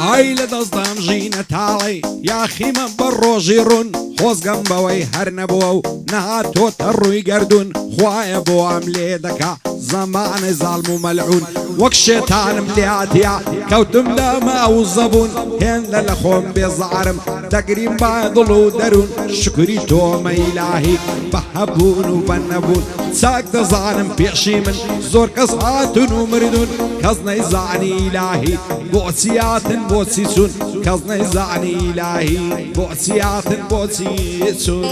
ئای لە دەستدام ژینە تاڵی یاخیمە بە ڕۆژی ڕوون خۆزگەم بەوەی هەر نەبووە و نەهاتۆتە ڕووی گەردون خوایە بۆ ئەم لێ دەکا زەمانە زاڵم و مەلعون وەک شێتانم لێهاتیا کەوتم دەمە ئەو زەبوون هێندە لە خۆم بێزارم دەگریم با دڵ و دەروون شکری تۆمە ئیلاهی بە هەبوون و بە نەبوون چاک دەزانم پێشی من زۆر کەس هاتون و مردون کەس نەیزانی ئیلاهی بۆچی هاتن بۆچی چوون کەس نەیزانی ئیلاهی بۆچی هاتن بۆچی چوون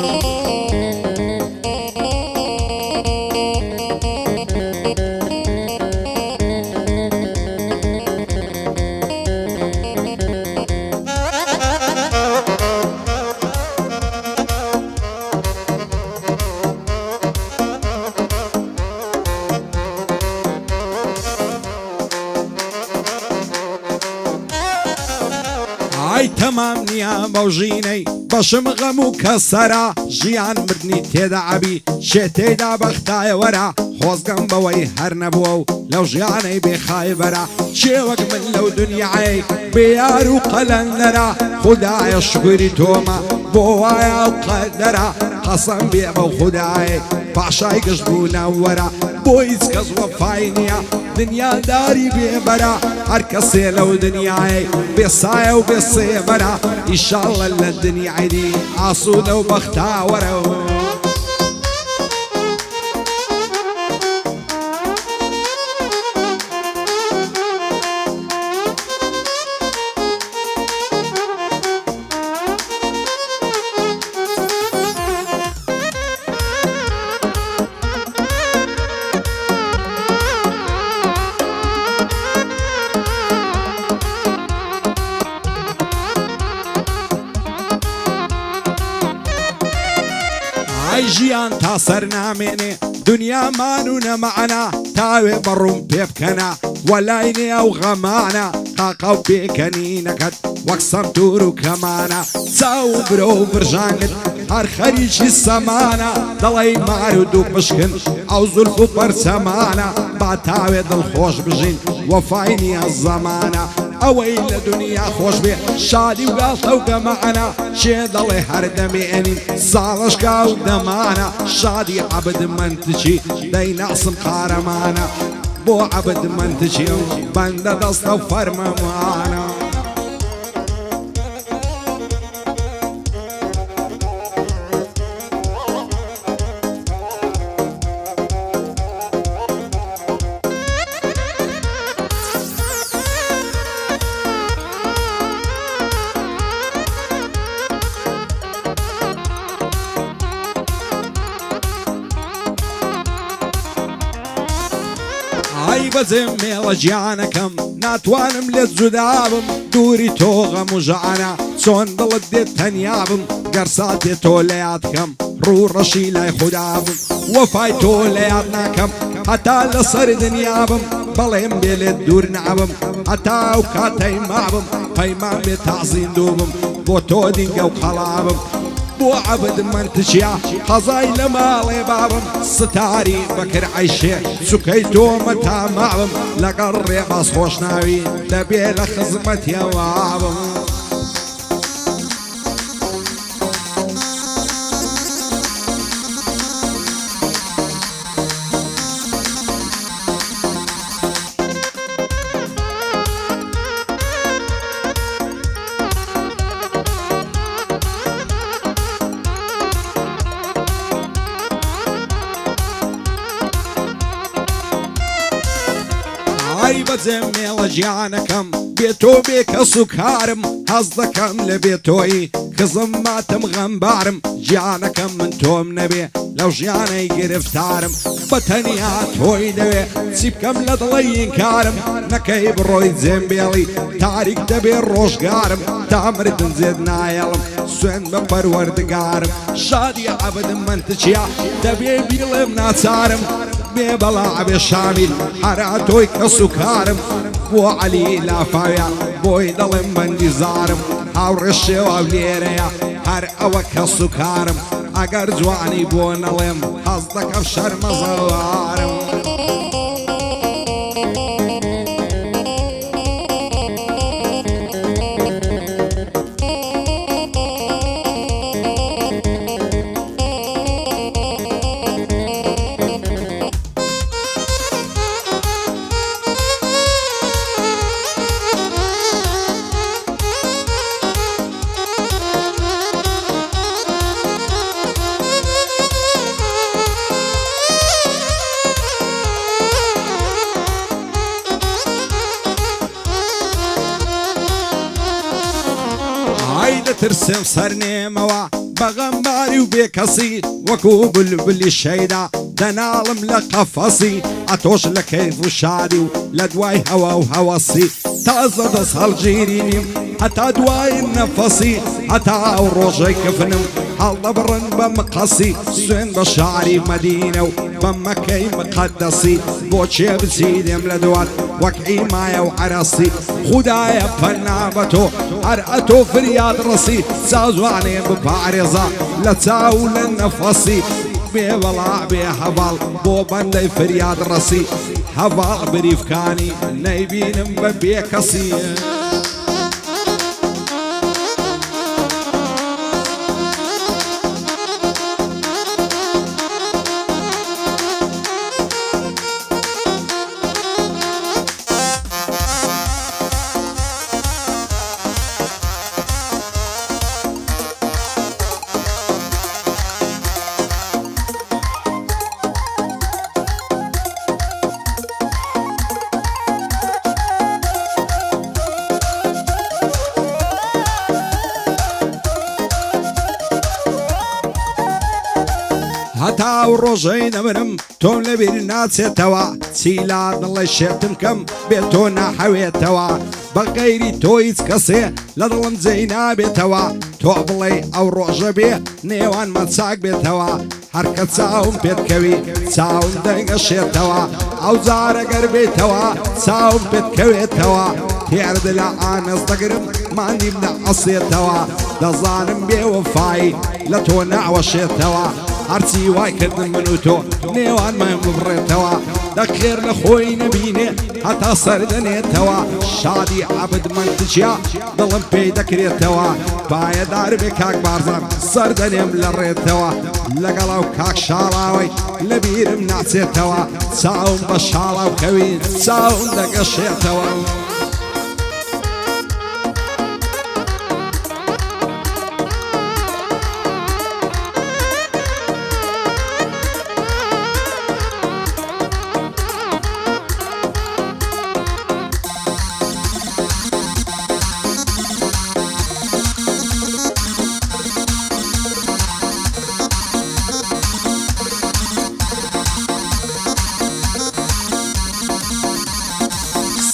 ئای تەمام نییە بەو ژینەی بەشم غەم و کەسەرە ژیان مردنی تێدا عەبی شێتێدا بەختایە وەرە خۆزگەم بەوەی هەر نەبووە و لەو ژیانەی بێخایبەرە چێوەک من لەو دنیای بێیار و قەلەندەرە خودایە شکری تۆمە بۆ وایە و قەدەرە قەسەم بێ بەو خودایە پاشای گشت بوونە وەرە بۆ هیچ کەس وەفای نییە دنیاداری بێبەرە هەر کەسێ لەو دنیای بێسایە و بێسێبەرە ئیشاڵڵە لە دنیای دی ئاسوودە و بەختاوەرە ئای ژیان تا سەر نامێنێ دنیامان و نەمەعەنا تاوێ بەڕوون پێ بکەنە وەلای نێ ئەو غەمانە قاقە و پێکەنینەکەت وەک سەمتور و کەمانە چاو و برۆ و برژانگت هەر خەریکی سەمانە دەڵێی مار و دوو پشکن ئەو زولف و پەرچەمانە با تاوێ دڵخۆش بژین وەفای نییە زەمانە ئەوەی لە دنیا خۆش بێ شادی و گاڵتە و گەمەعەنە چێ دەڵێ هەر دەمێنین ساڵشکا و دەمانە شادی عەبد منتچی دەیناسم قارەمانە بۆ عەبد منتچی و بەندە دەستە و فەرمەمانە ئای بەجێم مێڵە گیانەکەم ناتوانم لێت جودابم دووری تۆ غەم و ژەعەنە چۆن دڵت دێت تەنیا بم گەرسا دێت تۆ لە یادکەم ڕوو ڕەشی لای خودابم وەفای تۆ لە یاد ناکەم هەتا لەسەر دنیابم بەڵێم بێ لێت دوور نابم هەتا ئەو کاتەی مابم پەیمان بێت تازین دووبم بۆ تۆ دینگە و قەڵابم بۆ عەبد منتچیا قەزای لە ماڵێ بابم ستاری بەکر عەیشێ سوکەی تۆمە تامابم لەگەڵ ڕێباز خۆشناوی دەبێ لە خزمەتیەوابم ئای بەجێم مێڵە گیانەکەم بێ تۆ بێ کەس و کارم هەز دەکەم لە بێ تۆی کزم ماتم غەمبارم گیانەکەم من تۆم نەبێ لەو ژیانەی گرفتارم بە تەنیا تۆی دەوێ چی بکەم لە دڵی ئینکارم نەکەی بڕۆی جێمبێڵی تاریک دەبێ ڕۆژگارم تا مردن زێد نایەڵم سوێن بە پەروەردگارم شادی عەبد منتچیا دەبێ بیڵێم ناچارم بێ بەڵا عەبێ شامیل هەرا تۆی کەس و کارم بۆ عەلی لافاویە بۆی دەڵێم بەندی زارم هاوڕێ شێواو لێرەیە هەر ئەوە کەس و کارم ئەگەر جوانی بۆ نەڵێم هەز دەکەم شەرمەزەوارم بێترسم سەرنێمەوە بەغەمباری و بێکەسی وەکو بولبولی شەیدا دەناڵم لە قەفەسی ئەتۆش لە کەیف و شادی و لە دوای هەوا و هەوەسی تازە دەست هەڵگیرینیم هەتا دوای نەفەسی هەتا ئەو ڕۆژەی کفنم هەڵدەبڕن بە مقەسی سوێن بە شاری مەدینە و بە مەکەی مقەدەسی بۆچێ بچیدێم لە دوات وەک ئیمایە و عەرەسی خودایە پەنا بە تۆ هەر ئەتۆ فریاد ڕەسی چاوزوانێ بپارێزە لە چاو لە نەفەسی بێوەڵا بێ هەواڵ بۆ بەندەی فریاد ڕەسی هەواڵ بریفکانی نەیبینم بە بێکەسی هەتا و ڕۆژەی نەمرم تۆم لەبیر ناچێتەوە چیلا دڵی شێتم کەم بێ تۆ ناحەوێتەوە بە غەیری تۆ هیچ کەسێ لە دڵم جێی نابێتەوە تۆ بڵێ ئەو ڕۆژە بێ نێوانمە چاک بێتەوە هەرکە چاوم پێتکەوی چاوم دەنگەشێتەوە ئەو جارەگەر بێتەوە چاوم پێتکەوێتەوە تێرد لە ئانەس دەگرم ماندیم لە ئەسێتەوە دەزانم بێوەفایی لە تۆ ناوەشێتەوە هەرچی وای کردن من و تۆ نێوانمان ببڕێتەوە دەخێر لە خۆی نەبینێ هەتا سەردەنێتەوە شادی عەبدمەندجیا دڵم پێی دەکرێتەوە پایەدار بێ کاک بارزان سەردەنێم لە ڕێتەوە لەگەڵاو کاک شاڵاوەی لەبیرم ناچێتەوە چاوم بە شاڵاو کەوی چاوم دەگەشێتەوە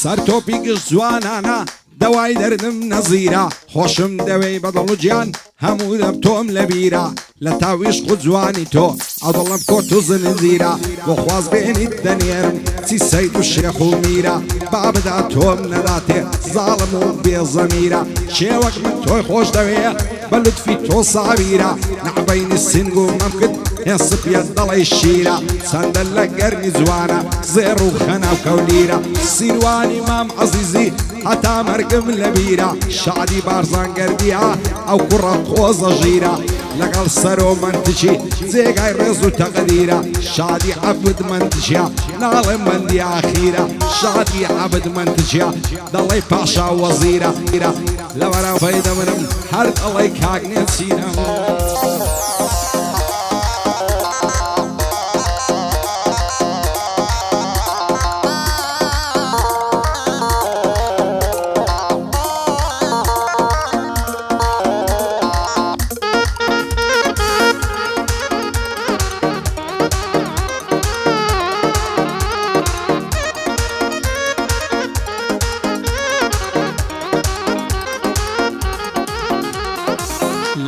سەر تۆپی گشت جوانانە دەوای دەردم نەزیرە خۆشم دەوێی بەدڵ و گیان هەموو دەم تۆم لە بیرە لە تاویش خود جوانی تۆ ئەو دڵم کۆت و زنجیرە بۆ خواز بێنیت دەنێرم چی سەید و شێخ و میرە بابدا تۆم نەداتێ زاڵم و بێزەمیرە شێوەک من تۆی خۆش دەوێ بە لوتفی تۆ ساویرە نەعبەینی سنگ و مەمکرد هێسپیە دەڵی شیرە چەندە لە گەرمی جوانە زێڕ و خەنا و کەولیرە سیروانی مام عەزیزی هەتا مەرگم لە بیرە شادی بارزان گەردیە ئەو کوڕە قۆزە ژیرە لەگەڵ سەرۆ منتجی جێگای ڕێز و تەقدیرە شادی عەبدمەندجیا ناڵێ مەندی ئاخیرە شادی عەبدمەندجیا دەڵێ پاشا وەزیرە لە بەراوەی دەمرم هەر دەڵێ کاک نێچیرە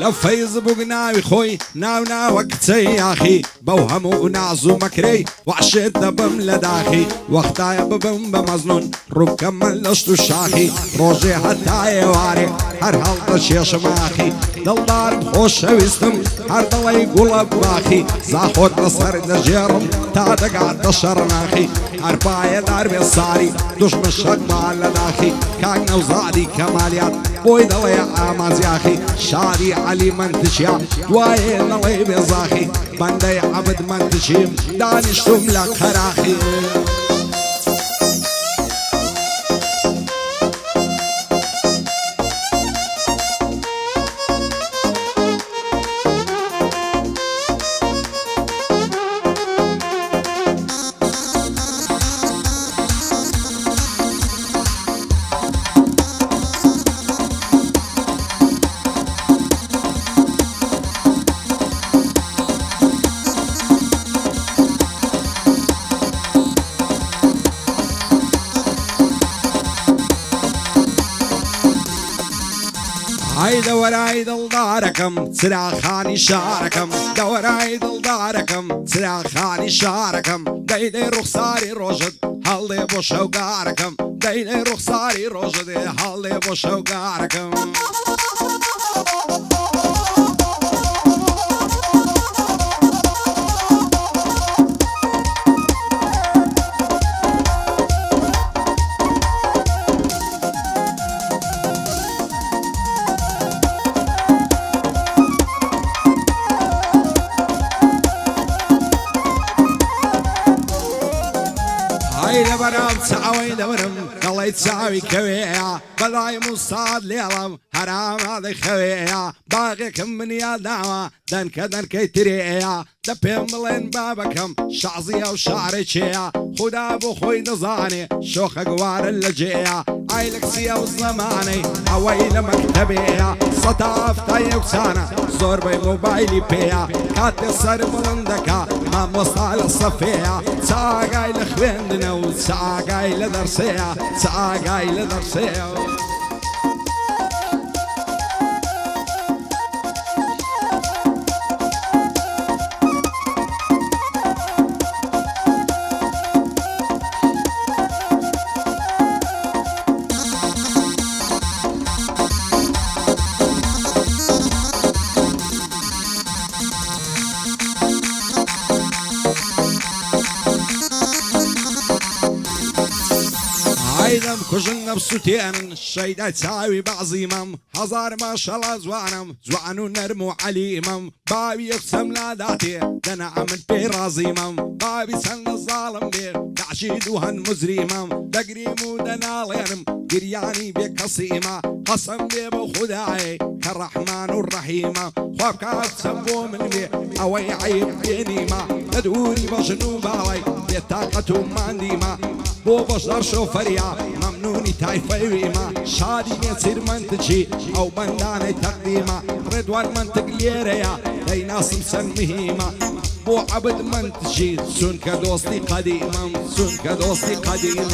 لە فەیز بوو ناوی خۆی ناو ناوە کچەی یاخی بەو هەموو ناز و مەکرەی وەحشێت دەبم لە داخی وەختایە ببم بە مەزنون ڕووبکەمە لەشت و شاخی ڕۆژێ هەتا ئێوارێ هەر هەڵدە شێشماخی دڵدارم خۆشەویستم هەر دڵی گوڵە باخی زاخۆت لەسەر دەژێڕم تا دەگاتە شەڕناخی هەر پایەدار بێ ساری دوژمن شەقما لە داخی کاک نەوزادی کەمالیات بۆی دەڵێ ئامازیاخی شادی عەلی منتجیا دوایێ دەڵێ بێزاخی بەندەی عەبدمەندجیم دانیشتم لە قەراخی ئای دەوەرای دڵدارەکەم چراخانی شارەکەم دەوەرای دڵدارەکەم چراخانی شارەکەم دەیدەی ڕوخساری ڕۆژت هەڵدێ بۆ شەوگارەکەم دەیدەی ڕوخساری ڕۆژت هەڵدێ بۆ شەوگارەکەم لەبەرام چاوەی دەورم دەڵێی چاوی کەوێیە بەلای موساد لێڵم هەرامادەی خەوێیە باغێکم منیا داوە دەنکە دەنکەی ترێیە دە پێم بڵێن بابەکەم شازیە و شارێکێیە خوددا بۆ خۆی دەزانێ شۆخە گوارە لە جێیە ئای لەکسیە و زەمانەی ئەوەی لە مەکتەبێیە سەتا ئەفتای ئەوسانە زۆربەی مۆبایلی پێیە کاتێ سەر بڵندەکە مامۆستا لە سەفەیە چاگای لە خوێندنە و چاگای لە دەرسەیە چاگای لە دەرسەیە ئەیدەم کوژن نەفسووتێنن شەیدە چاوی بەعزیمەم هەزار ماشەڵە جوانم جوان و نەرم و عەلیمەم باوی یەکچەم لاداتێ دەنەعەمن پێی ڕازیمەم باوی چەندە زاڵم بێ داعشید و هەن مزریمەم دەگریم و دەناڵێنم گریانی بێ کەسیمە قەسەم بێ بە خودایێ کە ڕەحمان و ڕەحیمە خوا بکات چەم بۆ من بێ ئەوەی عەیب بێنیمە لە دووری بەژن و باڵی بێتاقەت و ماندیمە بۆ بەشدار شۆفەریا مەمنونی تایفەویمە شادی نێچیر منتجی ئەو بەندانەی تەقدیمە ڕێدوان منتگ لێرەیە دەیناسم چەند مهمە بۆ عەبد منتجی چونکە دۆستی قەدیمەم چونکە دۆستی قەدیمم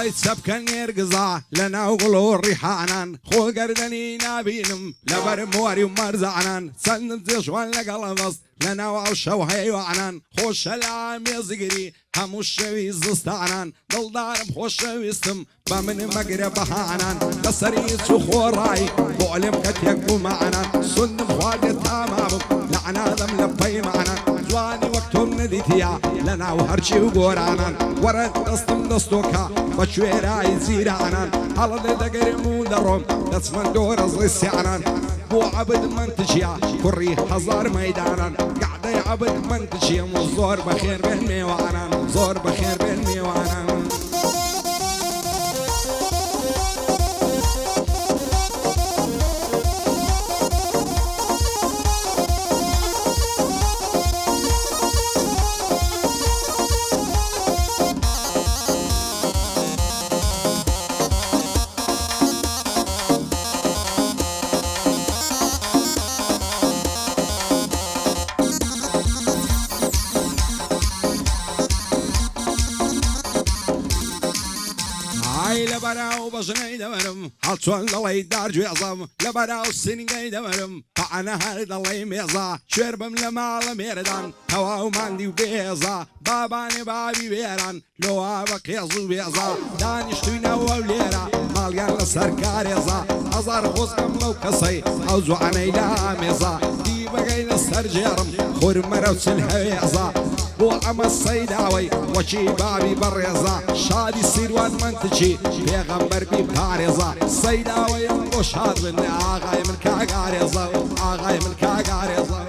دەڵی چەپکە نێرگزا لە ناو گوڵ و ڕیحانان خۆگەردەنی نابینم لەبەر مۆری و مەرزانان چەندم جێژوان لەگەڵ بەست لە ناو ئەو شەو هەیوانان خۆشە لە مێزگری هەموو شەوی زستانان دڵدارم خۆشەویستم بە من مەگرە بەهانان لەسەری چوو خۆڕایی بۆ لێم کە تێک بوومانان سندم خواردێت تامابم لەعنادەم لە پەیمانان جوانی وەک تۆم نەدیتیا لە ناو هەرچی و گۆرانان وەرە دەستم دەستۆکە بە کوێرای جیرانان هەڵەدێ دەگەرم و دەڕۆم دەچمەند دۆرە زڵیسیانان بۆ عەبد منتجیا کوڕی هەزار مەیدانان گعدەی عەبد منتجیم و زۆر بەخێر بێن میوانان زۆر بەخێر بێن میوانان لەبەراو بەژنەی دەوەرم هەڵچۆن دەڵێی دارگوێزەم لەبەراو سینگەی دەوەرم تەعەنە هەر دەڵێی مێزە شوێر بم لە ماڵە مێردان تەواو ماندی و بێزە بابانێ باوی وێران لۆوا بە قێز و بێزە دانیشتوینەوە لێرە ماڵیان لەسەر کارێزە هەزار خۆزکەم بەو کەسەی ئەو جوانەی لا مێزە دی بەگەی لەسەر جێڕم خورمەرە و چل هەوێزە بۆ ئەمە سەیداوەی وەکی بابی بەڕێزە شادی سیروان منتجی پێغەمبەر بی پارێزە سەیداوەیە بۆ شاد بن ئاغای من کاگارێزە ئاغای من کاگارێزە